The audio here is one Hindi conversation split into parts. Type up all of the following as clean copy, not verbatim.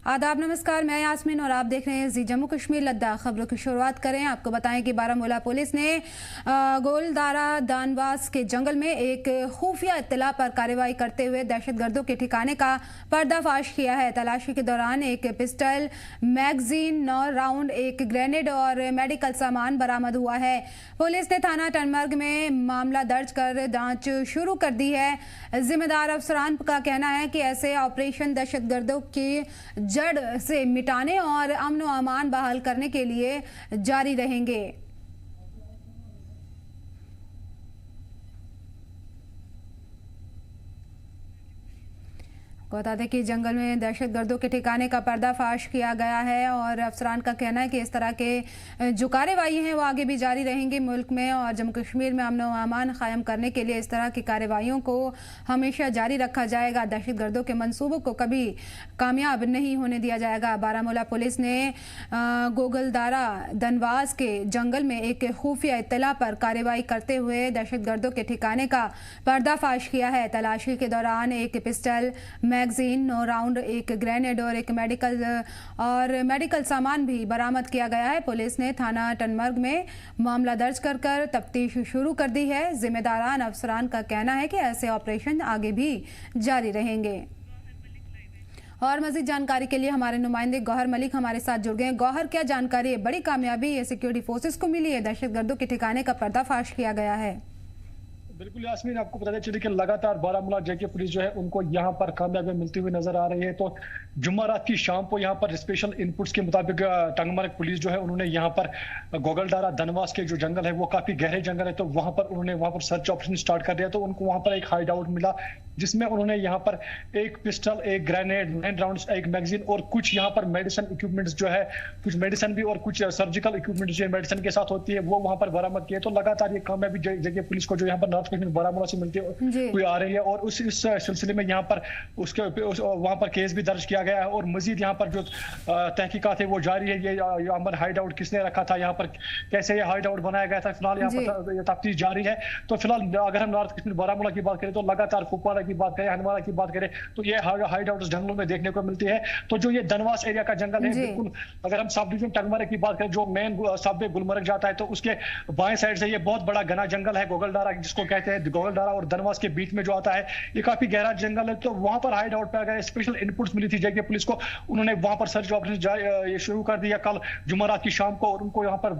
आदाब, नमस्कार। मैं यास्मीन और आप देख रहे हैं जी जम्मू कश्मीर लद्दाख। खबरों की शुरुआत करें। आपको बताएं कि बारामूला पुलिस ने गोलदारा दानवास के जंगल में एक खुफिया इत्तला पर कार्रवाई करते हुए दहशतगर्दों के ठिकाने का पर्दाफाश किया है। तलाशी के दौरान एक पिस्टल, मैगजीन, 9 राउंड, एक ग्रेनेड और मेडिकल सामान बरामद हुआ है। पुलिस ने थाना टनमर्ग में मामला दर्ज कर जांच शुरू कर दी है। जिम्मेदार अफसरान का कहना है कि ऐसे ऑपरेशन दहशतगर्दों की जड़ से मिटाने और अमन व अमान बहाल करने के लिए जारी रहेंगे। बता दें कि जंगल में दहशतगर्दों के ठिकाने का पर्दाफाश किया गया है और अफसरान का कहना है कि इस तरह के जो कार्रवाई हैं वो आगे भी जारी रहेंगी। मुल्क में और जम्मू कश्मीर में अमन व अमान कायम करने के लिए इस तरह की कार्रवाइयों को हमेशा जारी रखा जाएगा। दहशतगर्दों के मंसूबों को कभी कामयाब नहीं होने दिया जाएगा। बारामूला पुलिस ने गोगलदारा दनवास के जंगल में एक खुफिया इत्तला पर कार्रवाई करते हुए दहशतगर्दों के ठिकाने का पर्दाफाश किया है। तलाशी के दौरान एक पिस्टल, मैगजीन, 9 राउंड, एक ग्रेनेड और एक मेडिकल सामान भी बरामद किया गया है। पुलिस ने थाना टनमर्ग में मामला दर्ज कर तफ्तीश शुरू कर दी है। जिम्मेदारान अफसरान का कहना है कि ऐसे ऑपरेशन आगे भी जारी रहेंगे। और मजीद जानकारी के लिए हमारे नुमाइंदे गौहर मलिक हमारे साथ जुड़ गए। गौहर, क्या जानकारी है? बड़ी कामयाबी ये सिक्योरिटी फोर्सेस को मिली है, दहशतगर्दों के ठिकाने का पर्दाफाश किया गया है। बिल्कुल यास्मीन, आपको बताते चलिए कि लगातार बारामूला जेके पुलिस जो है उनको यहाँ पर कामयाबी मिलती हुई नजर आ रही है। तो जुम्मा रात की शाम को यहाँ पर स्पेशल इनपुट्स के मुताबिक टंगमर्ग पुलिस जो है उन्होंने यहाँ पर गोगलदारा दनवास के जो जंगल है वो काफी गहरे जंगल है, तो वहां पर उन्होंने वहां पर सर्च ऑपरेशन स्टार्ट कर दिया। तो उनको वहां पर एक हाइड आउट मिला जिसमें उन्होंने यहाँ पर एक पिस्टल, एक ग्रेनेड, 9 राउंड्स, एक मैगजीन और कुछ यहाँ पर मेडिसिन इक्विपमेंट्स जो है, कुछ मेडिसिन भी और कुछ सर्जिकल इक्विपमेंट जो मेडिसिन के साथ होती है वो वहां पर बरामद किए। तो लगातार ये कामयाबी जेके पुलिस को जो यहाँ पर नॉर्थ कश्मीर बारामूला से हुई आ रही है और इस सिलसिले में यहाँ पर वहां पर केस भी दर्ज किया गया है और मजीद यहाँ पर जो तहकीकात है वो जारी है। ये यहाँ पर हाइड आउट किसने रखा था, यहाँ पर कैसे ये हाइड आउट बनाया गया था, फिलहाल यहाँ पर तफ्तीश जारी है। तो फिलहाल अगर हम नॉर्थ कश्मीर बारामूला की बात करें तो लगातार कुपवाड़ा की बात करें, हंदवाड़ा की बात करें तो ये हाइड आउट जंगलों में देखने को मिलती है। तो जो ये दनवास एरिया का जंगल है, बिल्कुल अगर हम सब डिवीजन टंगमर्ग की बात करें जो मेन सब गुलमर्ग जाता है तो उसके बाएं साइड से ये बहुत बड़ा घना जंगल है गोगलदारा जिसको कहते हैं। गोगलदारा और दनवास के बीच में जो आता है ये काफी गहरा जंगल है। तो वहां पर हाइड आउट पे गए, स्पेशल इनपुट्स मिली थी जेके पुलिस को, उन्होंने वहां पर सर्च ऑपरेशन शुरू कर दिया कल जुमेरात की शाम को और उनको यहाँ पर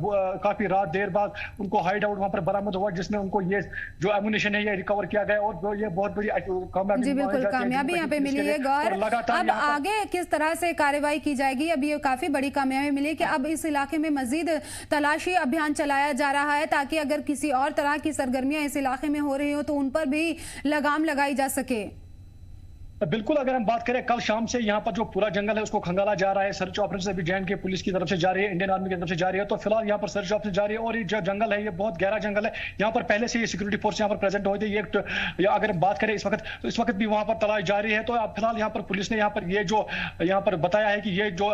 काफी रात देर बाद उनको हाइड आउट वहां पर बरामद हुआ जिसमें उनको ये जो एमुनिशन है ये रिकवर किया गया और ये बहुत बड़ी कामयाबी यहाँ पे मिली है। गौर, अब आगे किस तरह से कार्रवाई की जाएगी? अब ये काफी बड़ी कामयाबी मिली कि अब इस इलाके में मजीद तलाशी अभियान चलाया जा रहा है ताकि अगर किसी और तरह की सरगर्मियां इस इलाके में हो रही हो तो उन पर भी लगाम लगाई जा सके। बिल्कुल, अगर हम बात करें कल शाम से यहाँ पर जो पूरा जंगल है उसको खंगाला जा रहा है। सर्च ऑपरेशन भी जे.एंड.के पुलिस की तरफ से जारी है, इंडियन आर्मी की तरफ से जारी है। तो फिलहाल यहाँ पर सर्च ऑपरेशन जारी है और ये जो जंगल है ये बहुत गहरा जंगल है। यहाँ पर पहले से ये सिक्योरिटी फोर्स यहाँ पर प्रेजेंट हुई थी। ये अगर हम बात करें इस वक्त भी वहां पर तलाश जारी है। तो अब फिलहाल यहाँ पर पुलिस ने यहाँ पर ये जो यहाँ पर बताया है कि ये जो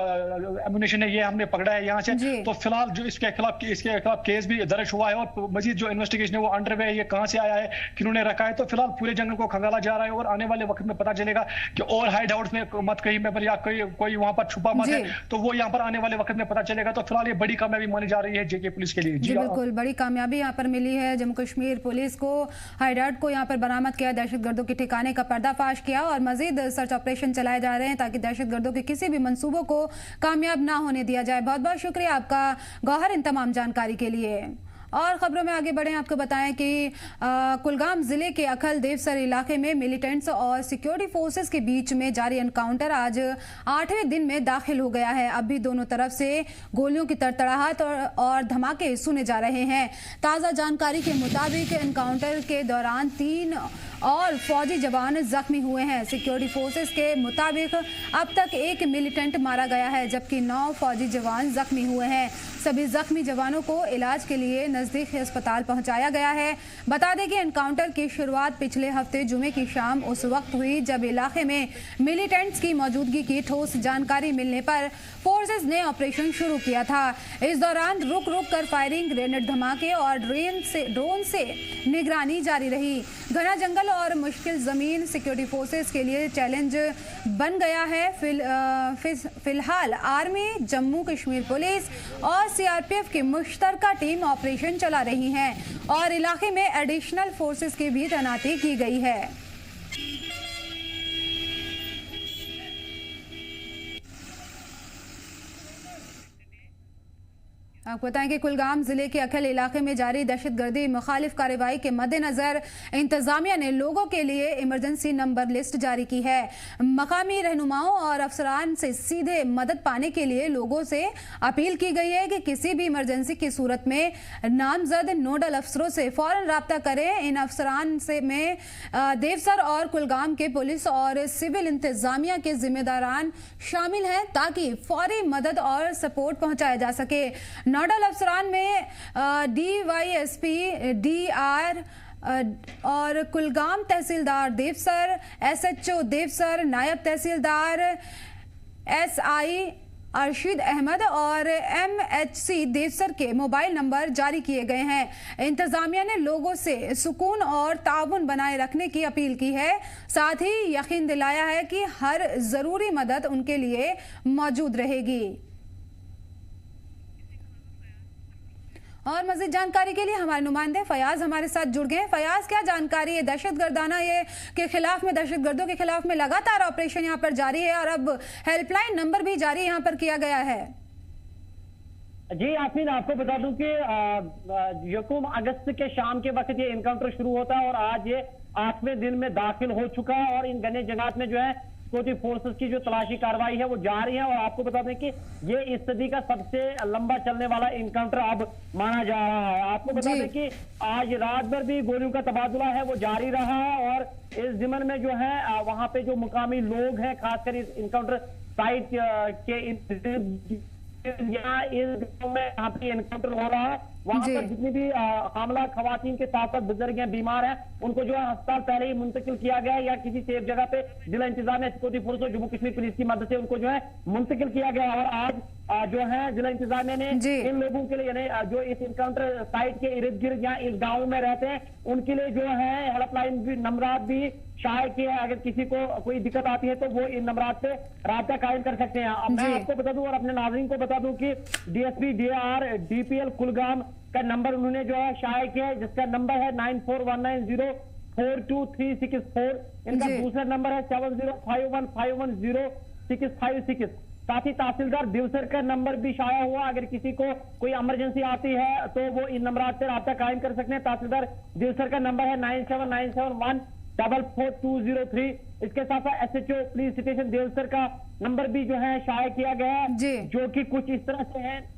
एम्युनिशन है ये हमने पकड़ा है यहाँ से। तो फिलहाल जो इसके खिलाफ केस भी दर्ज हुआ है और मजीद जो इन्वेस्टिगेशन है वो अंडरवे है, ये कहाँ से आया है, किन्होंने रखा है। तो फिलहाल पूरे जंगल को खंगाला जा रहा है और आने वाले वक्त में पता चलेगा कि और हाइड आउट में मत कहीं में या कोई वहां पर छुपा मत है, तो वो यहाँ पर आने वाले वक्त में पता चलेगा। तो फिलहाल ये बड़ी कामयाबी मानी जा रही है जेके पुलिस के लिए। जी बिल्कुल, बड़ी कामयाबी यहाँ पर मिली है। जम्मू कश्मीर पुलिस को हाइड आउट को यहाँ पर बरामद किया, दहशतगर्दों के ठिकाने का पर्दाफाश किया और मजीद सर्च ऑपरेशन चलाए जा रहे हैं ताकि दहशतगर्दों के किसी भी मंसूबों को कामयाब ना होने दिया जाए। बहुत बहुत शुक्रिया आपका गौहर इन तमाम जानकारी के लिए। और खबरों में आगे बढ़ें, आपको बताएं कि कुलगाम जिले के अखल देवसर इलाके में मिलिटेंट्स और सिक्योरिटी फोर्सेस के बीच में जारी एनकाउंटर आज 8वें दिन में दाखिल हो गया है। अब भी दोनों तरफ से गोलियों की तड़तड़ाहट और धमाके सुने जा रहे हैं। ताज़ा जानकारी के मुताबिक एनकाउंटर के दौरान 3 और फौजी जवान जख्मी हुए हैं। सिक्योरिटी फोर्सेस के मुताबिक अब तक 1 मिलिटेंट मारा गया है जबकि 9 फौजी जवान जख्मी हुए हैं। सभी जख्मी जवानों को इलाज के लिए नजदीकी अस्पताल पहुंचाया गया है। बता दें कि एनकाउंटर की शुरुआत पिछले हफ्ते जुमे की शाम उस वक्त हुई जब इलाके में मिलिटेंट्स की मौजूदगी की ठोस जानकारी मिलने पर फोर्सेस ने ऑपरेशन शुरू किया था। इस दौरान रुक कर फायरिंग, ग्रेनेड धमाके और ड्रोन से निगरानी जारी रही। घना जंगल और मुश्किल ज़मीन सिक्योरिटी फोर्सेस के लिए चैलेंज बन गया है। फिलहाल आर्मी, जम्मू कश्मीर पुलिस और सीआरपीएफ की मुश्तरका टीम ऑपरेशन चला रही हैं और इलाके में एडिशनल फोर्सेस की भी तैनाती की गई है। आपको बताएं कि कुलगाम जिले के अखल इलाके में जारी दहशतगर्दी मुखालिफ कार्रवाई के मद्देनजर इंतजामिया ने लोगों के लिए इमरजेंसी नंबर लिस्ट जारी की है। मकामी रहनुमाओं और अफसरान से सीधे मदद पाने के लिए लोगों से अपील की गई है कि किसी भी इमरजेंसी की सूरत में नामजद नोडल अफसरों से फौरन राब्ता करें। इन अफसरान से में देवसर और कुलगाम के पुलिस और सिविल इंतजामिया के जिम्मेदारान शामिल हैं ताकि फौरी मदद और सपोर्ट पहुंचाया जा सके। नोडल अफसरान में DYSP, DR और कुलगाम तहसीलदार देवसर, SHO देवसर, नायब तहसीलदार SI अरशीद अहमद और MHC देवसर के मोबाइल नंबर जारी किए गए हैं। इंतजामिया ने लोगों से सुकून और ताउन बनाए रखने की अपील की है, साथ ही यकीन दिलाया है कि हर जरूरी मदद उनके लिए मौजूद रहेगी। और मजीद जानकारी के लिए हमारे नुमाइंदे फयाज हमारे साथ जुड़ गए हैं। फयाज, क्या जानकारी है? दहशतगर्दाना ये के खिलाफ में, दहशतगर्दों के खिलाफ में लगातार ऑपरेशन यहाँ पर जारी है और अब हेल्पलाइन नंबर भी जारी यहाँ पर किया गया है। जी यास्मीन, आपको बता दूं कि 1 अगस्त के शाम के वक्त ये इनकाउंटर शुरू होता है और आज ये 8वें दिन में दाखिल हो चुका है और इन गने जगह में जो है सिक्योरिटी फोर्सेस की जो तलाशी कार्रवाई है वो जारी है। और आपको बता दें कि ये इस सदी का सबसे लंबा चलने वाला इनकाउंटर अब माना जा रहा है। आपको बता दें कि आज रात भर भी गोलियों का तबादला है वो जारी रहा है और इस जिमन में जो है वहां पे जो मुकामी लोग हैं, खासकर इस इनकाउंटर साइट के यहाँ इस गांव में यहाँ पे इनकाउंटर हो रहा है, वहां पर जितनी भी हामला खवातीन के साथ साथ बुजुर्ग हैं, बीमार हैं, उनको जो है अस्पताल पहले ही मुंतकिल किया गया है या किसी सेफ जगह पे जिला इंतजामिया सिक्योरिटी फोर्स और जम्मू कश्मीर पुलिस की मदद से उनको जो है मुंतकिल किया गया। और आज जो है जिला इंतजामिया ने इन लोगों के लिए यानी जो इस इनकाउंटर साइट के इर्द गिर्द या इस गाँव में रहते हैं उनके लिए जो है हेल्पलाइन भी नंबरात भी शाये किए हैं। अगर किसी को कोई दिक्कत आती है तो वो इन नंबरात पे राब्ता कायम कर सकते हैं। अब मैं आपको बता दूं और अपने नाज़रीन को बता दूं कि DSP DR DPL कुलगाम का नंबर उन्होंने जो है शाये किया है, जिसका नंबर है 9419042364। इनका दूसरा नंबर है 7051510656। साथ ही तहसीलदार दिवसर का नंबर भी शाया हुआ, अगर किसी को कोई इमरजेंसी आती है तो वो इन नंबरात से राब्ता कायम कर सकते हैं। तहसीलदार दिवसर का नंबर है 9797144203। इसके साथ साथ SHO पुलिस स्टेशन देवसर का नंबर भी जो है शाया किया गया है, जो कि कुछ इस तरह से है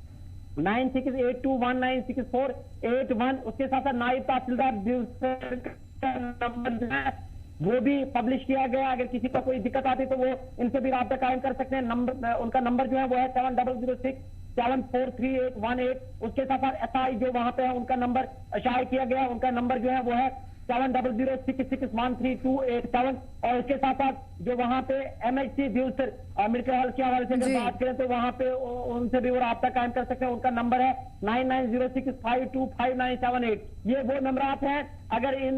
9682196481। उसके साथ साथ नायब तहसीलदार देवसर का नंबर जो है वो भी पब्लिश किया गया। अगर किसी को कोई दिक्कत आती है तो वो इनसे भी राब्ता कायम कर सकते हैं। नंबर उनका नंबर जो है वो है 7006743818। उसके साथ साथ SI जो वहां पे है उनका नंबर शाया किया गया, उनका नंबर जो है वो है 7006613287। और इसके साथ साथ जो वहां पे MHC दिवसर मेडिकल हेल्थ के हवाले से अगर बात करें तो वहां पे उनसे भी वो राब्ता कायम कर सकते हैं। उनका नंबर है 9906525978। ये वो नंबरात हैं अगर इन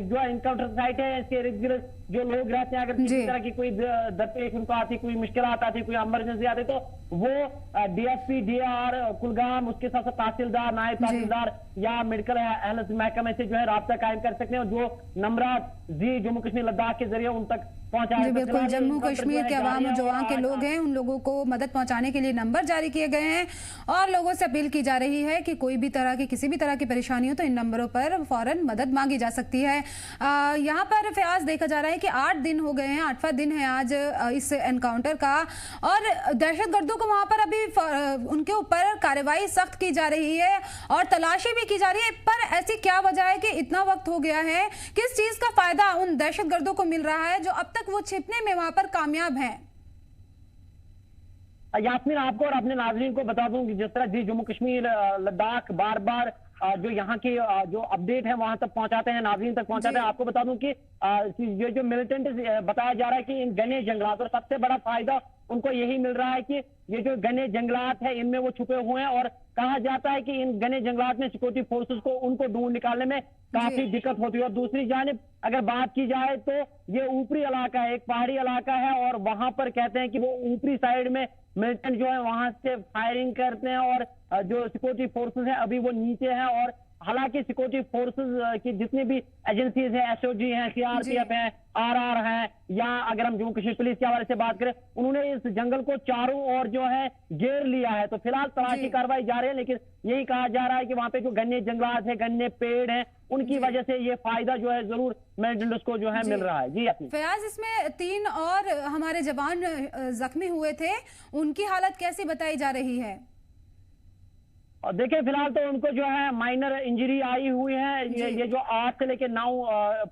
जो इनकाउंटर साइट है इसके इर्द गिर्द जो लोग रहते हैं, अगर किसी तरह की कोई दरपेश उनको आती, कोई मुश्किल आती, कोई इमरजेंसी आती तो वो DSP DR कुलगाम, उसके साथ साथ तहसीलदार, नायब तहसीलदार या मेडिकल हेल्थ महकमे से जो है राब्ता कायम कर सकते हैं और जो नंबरात जी जम्मू कश्मीर लद्दाख के जरिए उन तक जी बिल्कुल, जम्मू कश्मीर के अवाम जो वहाँ के लोग हैं उन लोगों को मदद पहुंचाने के लिए नंबर जारी किए गए हैं और लोगों से अपील की जा रही है कि कोई भी तरह की किसी भी तरह की परेशानी हो तो इन नंबरों पर फौरन मदद मांगी जा सकती है। यहाँ पर फयाज देखा जा रहा है कि 8 दिन हो गए हैं, 8वां दिन है आज इस एनकाउंटर का और दहशतगर्दों को वहाँ पर अभी उनके ऊपर कार्रवाई सख्त की जा रही है और तलाशी भी की जा रही है। पर ऐसी क्या वजह है कि इतना वक्त हो गया है? किस चीज का फायदा उन दहशतगर्दों को मिल रहा है जो अब तक वो छिपने में वहां पर कामयाब हैं? यास्मीन, आपको और अपने नाज़रीन को बता दूं कि जिस तरह जी जम्मू कश्मीर लद्दाख बार बार जो यहाँ की जो अपडेट है वहां तक पहुंचाते हैं, नाज़रीन तक पहुंचाते हैं। आपको बता दूं कि ये जो मिलिटेंट बताया जा रहा है कि इन घने जंगलात और सबसे बड़ा फायदा उनको यही मिल रहा है कि ये जो घने जंगलात है इनमें वो छुपे हुए हैं, और कहा जाता है कि इन घने जंगलात में सिक्योरिटी फोर्सेस को उनको ढूंढ निकालने में काफी दिक्कत होती है। और दूसरी जानिब अगर बात की जाए तो ये ऊपरी इलाका है, एक पहाड़ी इलाका है, और वहां पर कहते हैं कि वो ऊपरी साइड में मिलिटेंट जो है वहां से फायरिंग करते हैं, और जो सिक्योरिटी फोर्सेस हैं अभी वो नीचे हैं। और हालांकि सिक्योरिटी फोर्सेस की जितनी भी एजेंसीज हैं, एसओजी हैं, सीआरपीएफ हैं, आरआर हैं, या अगर हम जम्मू कश्मीर पुलिस के हवाले से बात करें, उन्होंने इस जंगल को चारों ओर जो है घेर लिया है। तो फिलहाल तलाशी कार्रवाई जारी है, लेकिन यही कहा जा रहा है कि वहां पे जो घने जंगलात है, घने पेड़ हैं, उनकी वजह से ये फायदा जो है जरूर मिलिटेंट्स को जो है मिल रहा है। जी फयाज, इसमें 3 और हमारे जवान जख्मी हुए थे, उनकी हालत कैसी बताई जा रही है? और देखिए फिलहाल तो उनको जो है माइनर इंजरी आई हुई है। ये जो 8 से लेकर 9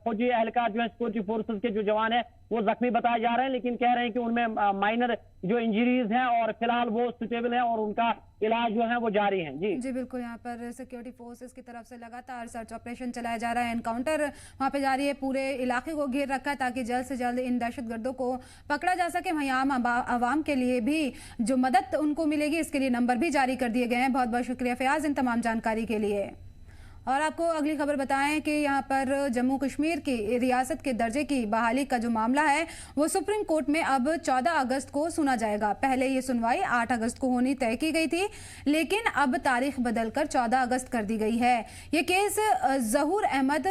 फौजी एहलकार जो है सिक्योरिटी फोर्सेस के जो जवान है वो जख्मी बताए जा रहे हैं, लेकिन कह रहे हैं कि उनमें माइनर जो इंजरीज हैं और फिलहाल वो सुटेबल हैं और उनका इलाज जो है वो जारी है। जी बिल्कुल, यहाँ पर सिक्योरिटी फोर्सेस की तरफ से लगातार सर्च ऑपरेशन चलाया जा रहा है, एनकाउंटर वहाँ पे जारी है, पूरे इलाके को घेर रखा है ताकि जल्द से जल्द इन दहशतगर्दों को पकड़ा जा सके। वहीं आम आवाम के लिए भी जो मदद उनको मिलेगी, इसके लिए नंबर भी जारी कर दिए गए हैं। बहुत बहुत शुक्रिया फयाज इन तमाम जानकारी के लिए। और आपको अगली खबर बताएं कि यहाँ पर जम्मू कश्मीर की रियासत के दर्जे की बहाली का जो मामला है वो सुप्रीम कोर्ट में अब 14 अगस्त को सुना जाएगा। पहले ये सुनवाई 8 अगस्त को होनी तय की गई थी, लेकिन अब तारीख बदलकर 14 अगस्त कर दी गई है। ये केस जहूर अहमद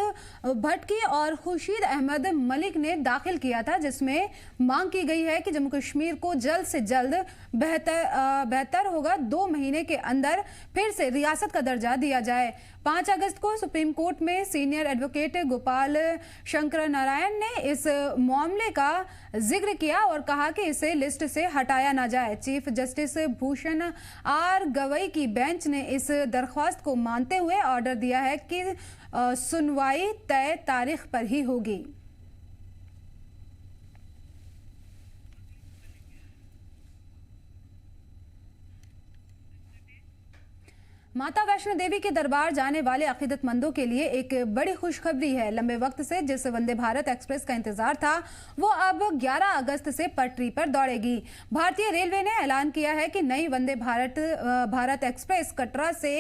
भट्टी और खुर्शीद अहमद मलिक ने दाखिल किया था, जिसमें मांग की गई है कि जम्मू कश्मीर को जल्द से जल्द बेहतर होगा 2 महीने के अंदर फिर से रियासत का दर्जा दिया जाए। 5 अगस्त को सुप्रीम कोर्ट में सीनियर एडवोकेट गोपाल शंकर नारायण ने इस मामले का जिक्र किया और कहा कि इसे लिस्ट से हटाया ना जाए। Chief justice Bhushan R Gavai की बेंच ने इस दरख्वास्त को मानते हुए ऑर्डर दिया है कि सुनवाई तय तारीख पर ही होगी। माता वैष्णो देवी के दरबार जाने वाले अकीदतमंदों के लिए एक बड़ी खुशखबरी है। लंबे वक्त से जिस वंदे भारत एक्सप्रेस का इंतजार था वो अब 11 अगस्त से पटरी पर दौड़ेगी। भारतीय रेलवे ने ऐलान किया है कि नई वंदे भारत एक्सप्रेस कटरा से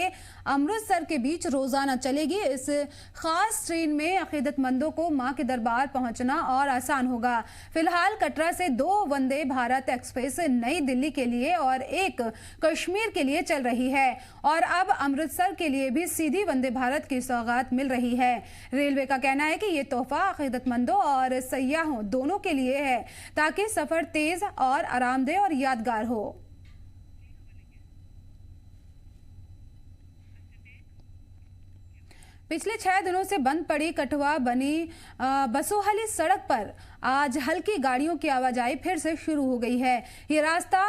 अमृतसर के बीच रोजाना चलेगी। इस खास ट्रेन में अकीदतमंदों को मां के दरबार पहुंचना और आसान होगा। फिलहाल कटरा से 2 वंदे भारत एक्सप्रेस नई दिल्ली के लिए और एक कश्मीर के लिए चल रही है, और अब अमृतसर के लिए भी सीधी वंदे भारत की सौगात मिल रही है। रेलवे का कहना है कि ये तोहफा अकीदतमंदों और सयाहों दोनों के लिए है, ताकि सफर तेज और आरामदेह और यादगार हो। पिछले 6 दिनों से बंद पड़ी कठुआ बनी बसोहली सड़क पर आज हल्की गाड़ियों की आवाजाही फिर से शुरू हो गई है। ये रास्ता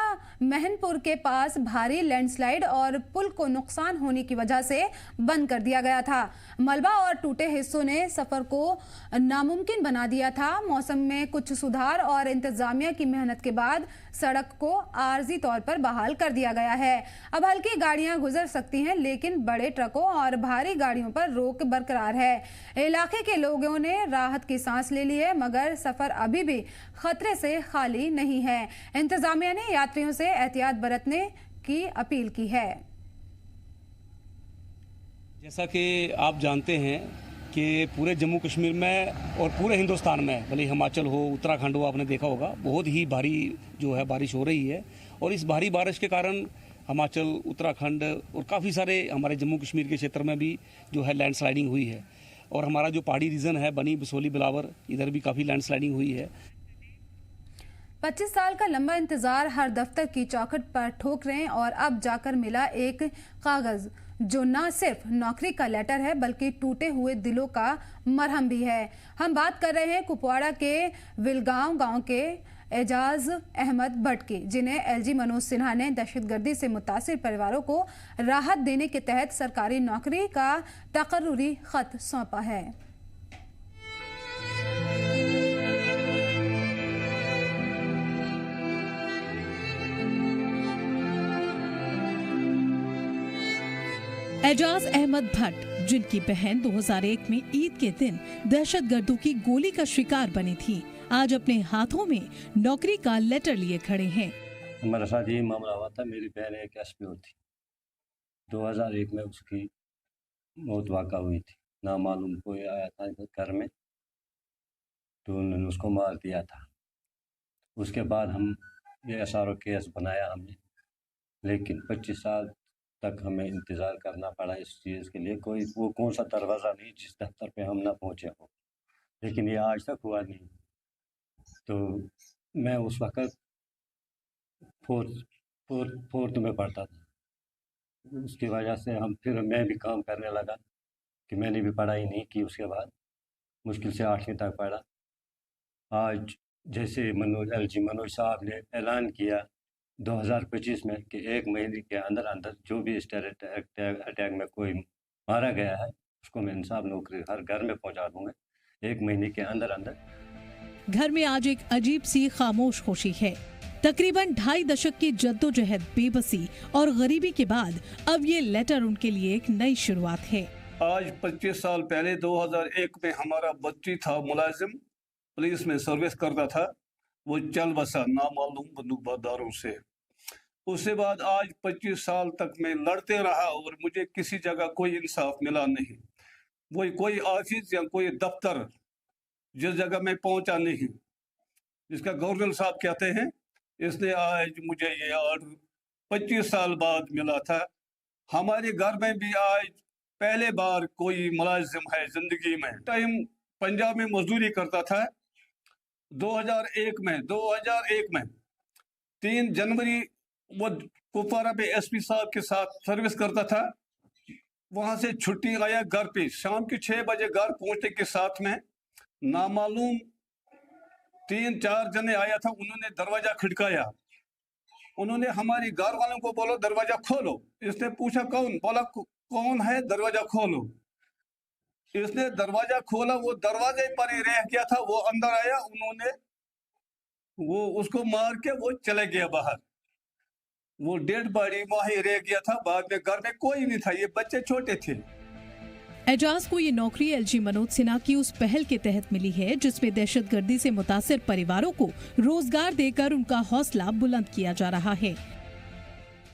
महनपुर के पास भारी लैंडस्लाइड और पुल को नुकसान होने की वजह से बंद कर दिया गया था। मलबा और टूटे हिस्सों ने सफर को नामुमकिन बना दिया था। मौसम में कुछ सुधार और इंतजामिया की मेहनत के बाद सड़क को आर्जी तौर पर बहाल कर दिया गया है। अब हल्की गाड़ियां गुजर सकती हैं, लेकिन बड़े ट्रकों और भारी गाड़ियों पर रोक बरकरार है। इलाके के लोगों ने राहत की सांस ले ली है, मगर सफर अभी भी खतरे से खाली नहीं है। इंतजामिया ने यात्रियों से एहतियात बरतने की अपील की है। जैसा कि आप जानते हैं कि पूरे जम्मू कश्मीर में और पूरे हिंदुस्तान में, भले हिमाचल हो, उत्तराखंड हो, आपने देखा होगा बहुत ही भारी जो है बारिश हो रही है। और इस भारी बारिश के कारण हिमाचल, उत्तराखंड और काफ़ी सारे हमारे जम्मू कश्मीर के क्षेत्र में भी जो है लैंडस्लाइडिंग हुई है। और हमारा जो पहाड़ी रीजन है, बनी, बसोली, बिलावर, इधर भी काफ़ी लैंडस्लाइडिंग हुई है। 25 साल का लंबा इंतजार हर दफ्तर की चौखट पर ठोकरें, और अब जाकर मिला एक कागज जो न सिर्फ नौकरी का लेटर है बल्कि टूटे हुए दिलों का मरहम भी है। हम बात कर रहे हैं कुपवाड़ा के विलगांव गांव के एजाज अहमद भट्ट की, जिन्हें एलजी मनोज सिन्हा ने दहशतगर्दी से मुतासिर परिवारों को राहत देने के तहत सरकारी नौकरी का तकर्रुरी खत सौंपा है। एजाज अहमद भट्ट, जिनकी बहन 2001 में ईद के दिन दहशतगर्दों की गोली का शिकार बनी थी, आज अपने हाथों में नौकरी का लेटर लिए खड़े हैं। हमारे साथ यही मामला हुआ था। मेरी बहन एक एसपीओ थी, 2001 में उसकी मौत वाक़ा हुई थी। नामालूम कोई आया था घर में, तो उन्होंने उसको मार दिया था। उसके बाद हम ये SRO केस बनाया हमने, लेकिन 25 साल तक हमें इंतज़ार करना पड़ा इस चीज़ के लिए। कोई वो कौन सा दरवाज़ा नहीं जिस दफ्तर पे हम ना पहुँचे हों, लेकिन ये आज तक हुआ नहीं। तो मैं उस वक़्त फोर्थ में पढ़ता था, उसकी वजह से फिर मैं भी काम करने लगा कि मैंने भी पढ़ाई नहीं की। उसके बाद मुश्किल से 8वीं तक पढ़ा। आज जैसे LG मनोज साहब ने ऐलान किया 2025 में कि 1 महीने के अंदर अंदर जो भी इस अटैक में कोई मारा गया है उसको मैं इंसाफ नौकरी हर घर में पहुंचा दूंगा 1 महीने के अंदर अंदर। घर में आज एक अजीब सी खामोश खुशी है। तकरीबन 2.5 दशक की जद्दोजहद, बेबसी और गरीबी के बाद अब ये लेटर उनके लिए एक नई शुरुआत है। आज 25 साल पहले 2001 में हमारा बच्ची था मुलाजिम, पुलिस में सर्विस करता था। वो चल बसा नामालूम बंदूकबाजों से। उसके बाद आज 25 साल तक मैं लड़ते रहा और मुझे किसी जगह कोई इंसाफ मिला नहीं। वो कोई ऑफिस या कोई दफ्तर जिस जगह मैं पहुंचा नहीं, जिसका गवर्नर साहब कहते हैं, इसने आज मुझे ये ऑर्डर 25 साल बाद मिला था। हमारे घर में भी आज पहले बार कोई मुलाजिम है जिंदगी में। टाइम पंजाब में मजदूरी करता था। 2001 में 3 जनवरी वो कुपवारा पे SP साहब के साथ सर्विस करता था। वहां से छुट्टी आया घर पे, शाम के 6 बजे घर पहुंचने के साथ में नामालूम 3-4 जने आया था। उन्होंने दरवाजा खिड़काया। उन्होंने हमारी घर वालों को बोलो दरवाजा खोलो। इसने पूछा कौन? बोला कौन है, दरवाजा खोलो। इसने दरवाजा खोला, वो दरवाजे पर ही रह गया था। वो अंदर आया, उन्होंने वो उसको मार के वो चले गया बाहर। वो डेड बॉडी वहीं रह गया था। बाद में घर में कोई नहीं था, ये बच्चे छोटे थे। एजाज को ये नौकरी LG मनोज सिन्हा की उस पहल के तहत मिली है जिसमें दहशतगर्दी से मुतासिर परिवारों को रोजगार देकर उनका हौसला बुलंद किया जा रहा है।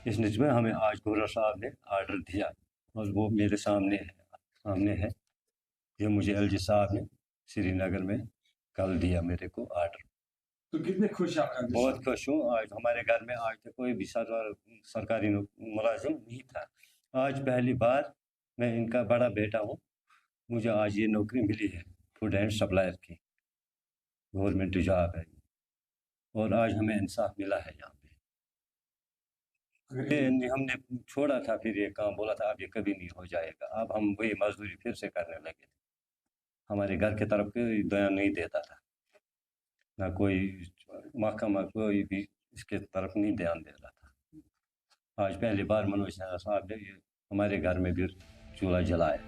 इस निस्बत हमें आज गवर्नर साहब ने ऑर्डर दिया और वो मेरे सामने है। ये मुझे LG साहब ने श्रीनगर में कल दिया मेरे को ऑर्डर। तो कितने खुश आप? बहुत खुश हूँ। आज हमारे घर में आज तक कोई भी सरकारी मुलाजिम नहीं था। आज पहली बार मैं इनका बड़ा बेटा हूँ, मुझे आज ये नौकरी मिली है फूड एंड सप्लायर की, गवर्नमेंट जॉब है और आज हमें इंसाफ मिला है यहाँ पे। हमने छोड़ा था, फिर ये काम बोला था अब ये कभी नहीं हो जाएगा। अब हम वही मजदूरी फिर से करने लगे थे। हमारे घर की तरफ कोई दया नहीं देता था, ना कोई महकमा कोई भी इसके तरफ नहीं ध्यान दे रहा था। आज पहली बार मनोज सिन्हा साहब ने हमारे घर में भी चूल्हा जलाया।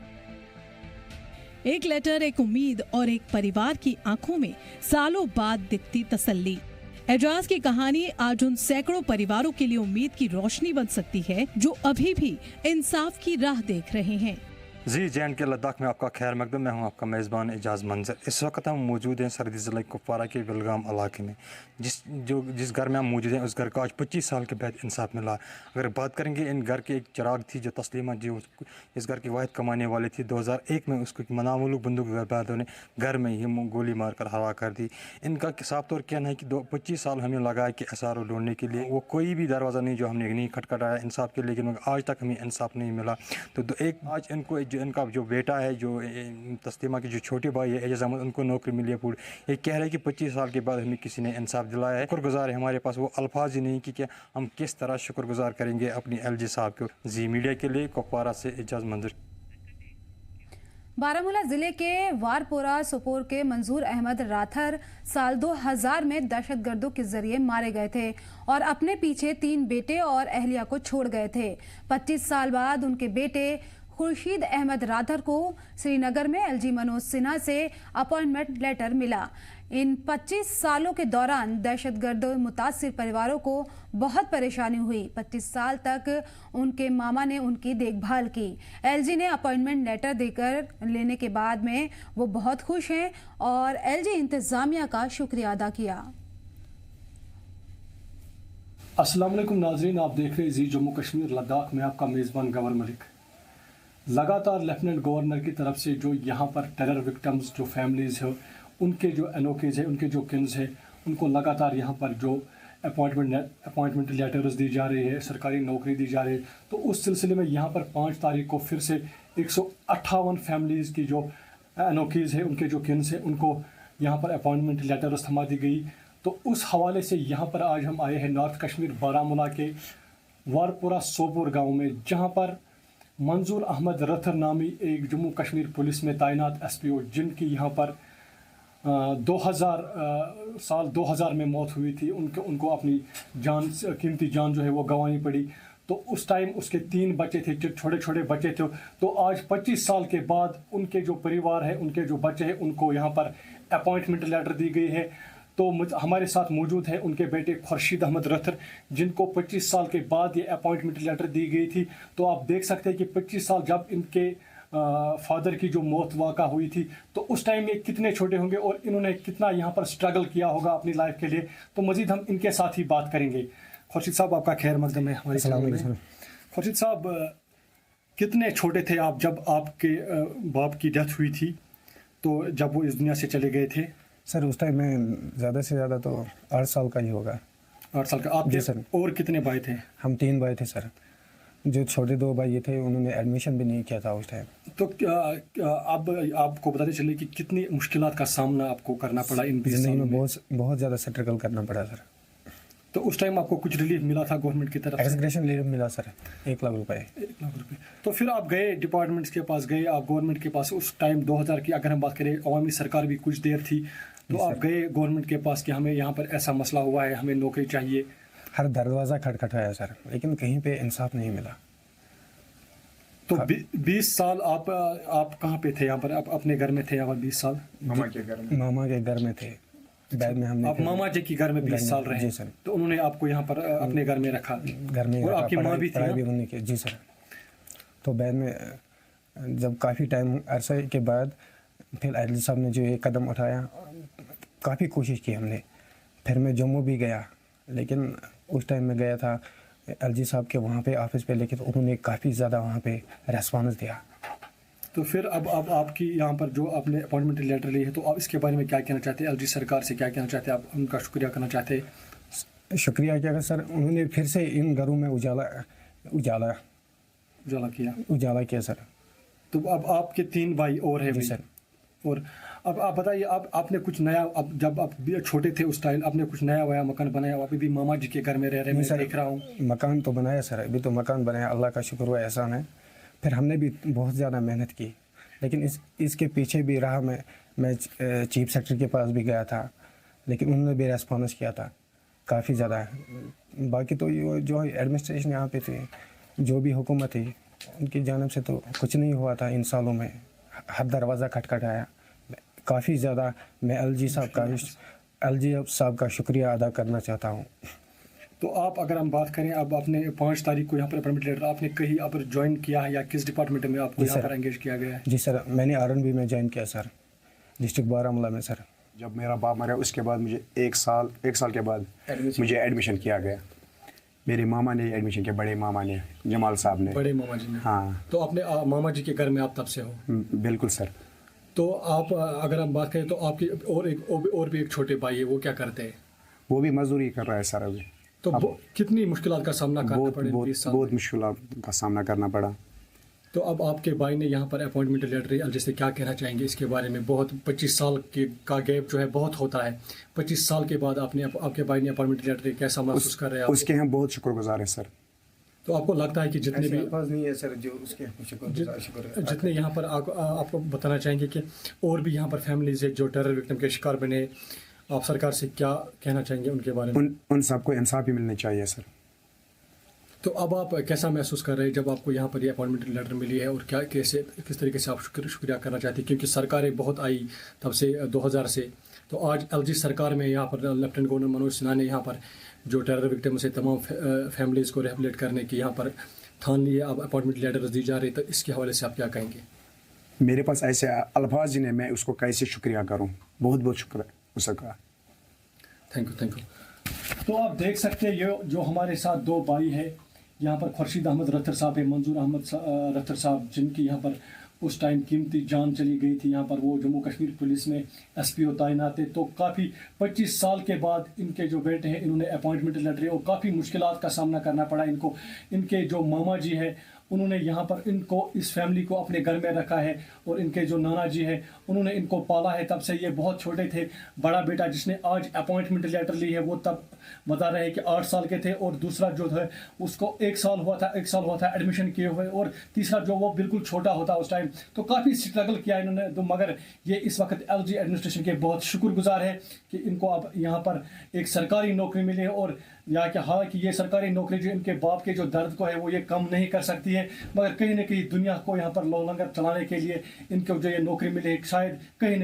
एक लेटर, एक उम्मीद और एक परिवार की आंखों में सालों बाद दिखती तसल्ली। एजाज की कहानी आज उन सैकड़ों परिवारों के लिए उम्मीद की रोशनी बन सकती है जो अभी भी इंसाफ की राह देख रहे हैं। जी JNK के लद्दाख में आपका खैर मकदम। मैं हूं आपका मेज़बान एजाज मंजर। इस वक्त हम मौजूद हैं सरहदी ज़िला कुपवारा के बिलगाम इलाके में। जिस घर में हम मौजूद हैं उस घर का आज 25 साल के बाद इंसाफ मिला। अगर बात करेंगे इन घर की एक चिराग थी जो तस्लीमा जो इस घर की वाहिद कमाने वाली थी, 2001 में उसको नामालूम बंदूकबाजों ने घर में ही गोली मारकर हला कर दी। इनका साफ तौर कहना है कि 25 साल हमें लगा है कि SRO ढूंढने के लिए। वो कोई भी दरवाज़ा नहीं जो हमने नहीं खटखटाया इंसाफ के, लेकिन आज तक हमें इंसाफ नहीं मिला। तो एक आज इनको इनका जो बेटा है, जो तस्लीमा के जो छोटे भाई है एजाज अहमद, उनको नौकरी मिली है पूरी। ये कह रहे हैं कि 25 साल के बाद हमें किसी ने इंसाफ दिलाया है। शुक्रगुजार है, हमारे पास वो अल्फाज ही नहीं कि हम किस तरह शुक्रगुजार करेंगे अपनी LG साहब को। जी मीडिया के लिए कुपवारा से एजाज मंजर। बारामूला जिले के वारपोरा सोपोर के मंजूर अहमद राथर साल 2000 में दहशतगर्दों के जरिए मारे गए थे और अपने पीछे 3 बेटे और अहलिया को छोड़ गए थे। 25 साल बाद उनके बेटे खुर्शीद अहमद राथर को श्रीनगर में LG मनोज सिन्हा से अपॉइंटमेंट लेटर मिला। इन 25 सालों के दौरान दहशतगर्दों मुतासिर परिवारों को बहुत परेशानी हुई। 25 साल तक उनके मामा ने उनकी देखभाल की। LG ने अपॉइंटमेंट लेटर देकर लेने के बाद में वो बहुत खुश हैं और LG इंतजामिया का शुक्रिया अदा किया। अस्सलाम वालेकुम नाजरीन, आप देख रहे हैं जी जम्मू कश्मीर लद्दाख में आपका मेज़बान गवर मलिक। लगातार लेफ्टिनेंट गवर्नर की तरफ से जो यहाँ पर टेरर विक्टिम्स जो फैमिलीज़ है, उनके जो एनओकेज है, उनके जो किन्स है, उनको लगातार यहाँ पर जो अपॉइंटमेंट लेटर्स दी जा रही है, सरकारी नौकरी दी जा रही है। तो उस सिलसिले में यहाँ पर 5 तारीख को फिर से 158 फैमिलीज़ की जो एनओकेज है, उनके जो किन्स है, उनको यहाँ पर अपॉइंटमेंट लेटर्स थमा दी गई। तो उस हवाले से यहाँ पर आज हम आए हैं नॉर्थ कश्मीर बारामूला के वारपुरा सोपुर गांव में, जहाँ पर मंजूर अहमद रथर नामी एक जम्मू कश्मीर पुलिस में तैनात एसपीओ, जिनकी यहाँ पर 2000 में मौत हुई थी, उनको अपनी जान, कीमती जान जो है वो गंवानी पड़ी। तो उस टाइम उसके 3 बच्चे थे, छोटे छोटे बच्चे थे। तो आज 25 साल के बाद उनके जो परिवार है, उनके जो बच्चे हैं, उनको यहाँ पर अपॉइंटमेंट लेटर दी गई है। तो हमारे साथ मौजूद है उनके बेटे खुर्शीद अहमद रथर, जिनको 25 साल के बाद ये अपॉइंटमेंट लेटर दी गई थी। तो आप देख सकते हैं कि 25 साल जब इनके फादर की जो मौत वाक़ा हुई थी, तो उस टाइम में कितने छोटे होंगे और इन्होंने कितना यहाँ पर स्ट्रगल किया होगा अपनी लाइफ के लिए। तो मज़ीद हम इनके साथ ही बात करेंगे। खुर्शीद साहब, आपका खैर मकदम है हमारे साथ। खुर्शीद साहब, कितने छोटे थे आप जब आपके बाप की डेथ हुई थी, तो जब वो इस दुनिया से चले गए थे? सर उस टाइम में ज़्यादा से ज़्यादा तो 8 साल का ही होगा। 8 साल का। आप? जी सर। और कितने भाई थे? हम 3 भाई थे सर। जो छोटे 2 भाई थे, उन्होंने एडमिशन भी नहीं किया था उस टाइम। तो अब आपको बताते चले कि कितनी मुश्किलात का सामना आपको करना पड़ा इन जिंदगी में? बहुत ज़्यादा स्ट्रगल करना पड़ा सर। तो उस टाइम आपको कुछ रिलीफ मिला था गवर्नमेंट की तरफ से? एक्सग्रेशन रिलीफ मिला सर, 1 लाख रुपए। 1 लाख रुपए। तो फिर आप गए डिपार्टमेंट्स के पास, गए आप गवर्नमेंट के पास। उस टाइम 2000 की अगर हम बात करें, अवामी सरकार भी कुछ देर थी, तो आप गए गवर्नमेंट के पास कि हमें यहाँ पर ऐसा मसला हुआ है, हमें नौकरी चाहिए। हर दरवाज़ा खटखटाया सर, लेकिन कहीं पे इंसाफ नहीं मिला। तो 20 साल आप कहाँ पे थे? यहाँ पर आप अपने घर में थे यहाँ पर 20 साल? मामा के घर में थे। बाद में हमने आप मामा जी के घर में 20 साल रहे? जी सर। तो उन्होंने आपको यहाँ पर अपने घर में रखा? घर में। और आपकी माँ भी थी? भी उन्होंने की। जी सर। तो बाद में जब काफ़ी टाइम अरसे के बाद फिर आदिल साहब ने जो ये कदम उठाया, काफ़ी कोशिश की हमने। फिर मैं जम्मू भी गया, लेकिन उस टाइम में गया था एलजी साहब के वहाँ पे ऑफिस पे, लेकिन उन्होंने काफ़ी ज़्यादा वहाँ पे रेस्पॉन्स दिया। तो फिर अब आपकी यहाँ पर जो आपने अपॉइंटमेंट लेटर ली है, तो आप इसके बारे में क्या कहना चाहते हैं? एलजी सरकार से क्या कहना चाहते हैं आप? उनका शुक्रिया करना चाहते हैं? शुक्रिया क्या सर, उन्होंने फिर से इन घरों में उजाला किया सर। तो अब आपके 3 भाई और हैं? सर। और अब आप बताइए, आपने कुछ नया, अब जब आप छोटे थे उस टाइम, आपने कुछ नया वया मकान बनाया? अभी भी मामा जी के घर में रह रहे हैं, मैं देख रहा हूँ। मकान तो बनाया सर, अभी तो मकान बनाया, अल्लाह का शुक्र हुआ, एहसान है। फिर हमने भी बहुत ज़्यादा मेहनत की, लेकिन इसके पीछे भी रहा। मैं चीफ सेक्रेटरी के पास भी गया था, लेकिन उन्होंने भी रेस्पॉन्स किया था काफ़ी ज़्यादा। बाकी तो जो एडमिनिस्ट्रेशन यहाँ पे थी, जो भी हुकूमत थी, उनकी जानिब से तो कुछ नहीं हुआ था इन सालों में। हर दरवाज़ा खटखटाया काफ़ी ज़्यादा। मैं एलजी साहब का शुक्रिया अदा करना चाहता हूँ। तो आप, अगर हम बात करें, अब आपने 5 तारीख को यहाँ पर अपॉइंटमेंट लेटर आपने कहीं आप ज्वाइन किया है, या किस डिपार्टमेंट में आपको यहाँ पर एंगेज किया गया है? जी सर, मैंने RNB में ज्वाइन किया सर, डिस्ट्रिक्ट बारामूला में सर। जब मेरा बाप मरा, उसके बाद मुझे 1 साल के बाद मुझे एडमिशन किया गया। मेरे मामा ने एडमिशन किया, बड़े मामा ने, जमाल साहब ने। बड़े मामा जी ने? हाँ। तो अपने मामा जी के घर में आप तब से हो? बिल्कुल सर। तो आप, अगर हम बात करें, तो आपकी और भी एक छोटे भाई है, वो क्या करते हैं? वो भी मजदूरी कर रहा है सर अभी। तो कितनी मुश्किलात का सामना करना पड़ा? बहुत मुश्किलात का सामना करना पड़ा। तो अब आपके भाई ने यहाँ पर अपॉइंटमेंट लेटर, जैसे क्या कहना चाहेंगे इसके बारे में? बहुत 25 साल का गैप जो है बहुत होता है। 25 साल के बाद आपके भाई ने अपॉइंटमेंट लेटर, कैसा महसूस कर रहे हैं? उसके हम बहुत शुक्रगुजार हैं सर। तो आपको लगता है कि जितने भी नहीं है सर जो उसके जितने यहाँ पर आपको बताना चाहेंगे कि और भी यहाँ पर फैमिलीज है जो टेरर विक्टिम के शिकार बने, आप सरकार से क्या कहना चाहेंगे उनके बारे में? उन सबको इंसाफ भी मिलना चाहिए सर। तो अब आप कैसा महसूस कर रहे हैं जब आपको यहाँ पर ये अपॉइंटमेंट लेटर मिली है, और किस तरीके से आप शुक्रिया करना चाहते हैं? क्योंकि सरकारें बहुत आई तब से 2000 से, तो आज एलजी सरकार में यहाँ पर लेफ्टिनेंट गवर्नर मनोज सिन्हा ने यहाँ पर जो टेरर विक्टिम से तमाम फैमिलीज़ को रिहेबिलिटेट करने की यहाँ पर ठान लिए, अब अपॉइंटमेंट लेटर्स दी जा रही, तो इसके हवाले से आप क्या कहेंगे? मेरे पास ऐसे अल्फाज ही नहीं, मैं उसको कैसे शुक्रिया करूँ। बहुत बहुत शुक्र उसका। Thank you. तो आप देख सकते हैं ये जो हमारे साथ दो भाई है, यहाँ पर खुर्शीद अहमद रत्तर साहब है, मंजूर अहमद रत्तर साहब, जिनकी यहाँ पर उस टाइम कीमती जान चली गई थी। यहाँ पर वो जम्मू कश्मीर पुलिस में SPO तैनात थे। तो काफ़ी 25 साल के बाद इनके जो बेटे हैं इन्होंने अपॉइंटमेंट लेटर और काफ़ी मुश्किलात का सामना करना पड़ा इनको। इनके जो मामा जी है उन्होंने यहाँ पर इनको, इस फैमिली को अपने घर में रखा है, और इनके जो नाना जी है उन्होंने इनको पाला है तब से ये बहुत छोटे थे। बड़ा बेटा जिसने आज अपॉइंटमेंट लेटर ली है वो तब बता रहे हैं कि 8 साल के थे, और दूसरा जो है उसको 1 साल हुआ था एडमिशन किए हुए, और तीसरा जो वो बिल्कुल छोटा होता उस टाइम। तो काफ़ी स्ट्रगल किया इन्होंने, तो मगर ये इस वक्त LG एडमिनिस्ट्रेशन के बहुत शुक्रगुजार है कि इनको अब यहाँ पर एक सरकारी नौकरी मिली है। और यहाँ के हालांकि ये सरकारी नौकरी जो इनके बाप के जो दर्द को है वो ये कम नहीं कर सकती है, मगर कहीं ना कहीं दुनिया को यहाँ पर लंगर चलाने के लिए इनको जो ये नौकरी मिली है शायद कहीं न